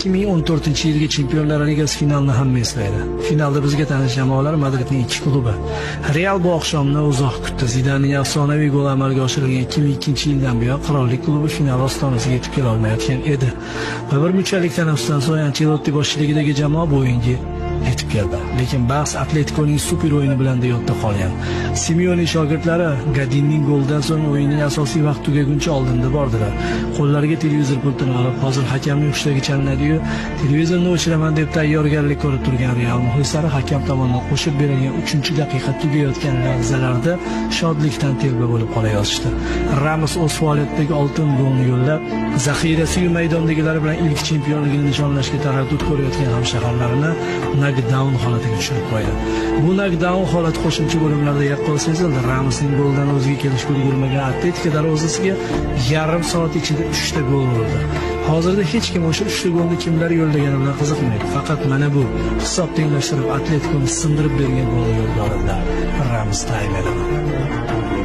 2014-yilgi Chempionlar Ligasi finalini hamma eslaydi. Finalda bizga tanish jamoalar Madridning ikki klubi. Real bu oqshomni uzoq kutdi. Zidaning afsonaviy gol amalga oshirilgan 2002-yildan buyon qirollik klubi final ostonasiga yetib kela olmayotgan edi. Va bir munchalik tanaffusdan so'ng Ancelotti boshchiligidagi jamoa bu o'yinga yetib keldi. Lekin bahs Atleticoning super o'yini bilan yodda qolgan. Simeone shogirdlari Gadinning goldan so'ng o'yinning asosiy vaqt tugaguncha oldinda bordilar. Qo'llariga televizor pultini olib, hozir hakamning hushtagiga chalinadi-yu, televizorni o'chiraman deb tayyorgarlik ko'rib turgan Real muxlislari hakam tomonidan qo'shib berilgan 3-daqiqa tugayotgan lahzalarda shodlikdan telba bo'lib qolayozishdi. Ramos o'z faoliyatidagi oltin golni yo'llab, zaxirasi maydondagilari bilan ilk chempionligini nishonlashga taraddud ko'rayotgan hamshaharlarini knockdown holatiga tushirib qo'ydi. Bu knockdown holati qo'shimcha bo'limlarda yaqqol sezildi. Ramosning goldan o'ziga kelish ulgurmagan Atletika darvozasiga yarim soat ichida 3 ta gol urdi. Hozirda hech kim o'sha 3 ta golni kimlar yo'llagani bilan qiziqmaydi. Faqat mana bu hisob tenglashtirib Atletikoni sindirib bergan golni yo'lga oladilar. Ramos tayinladi.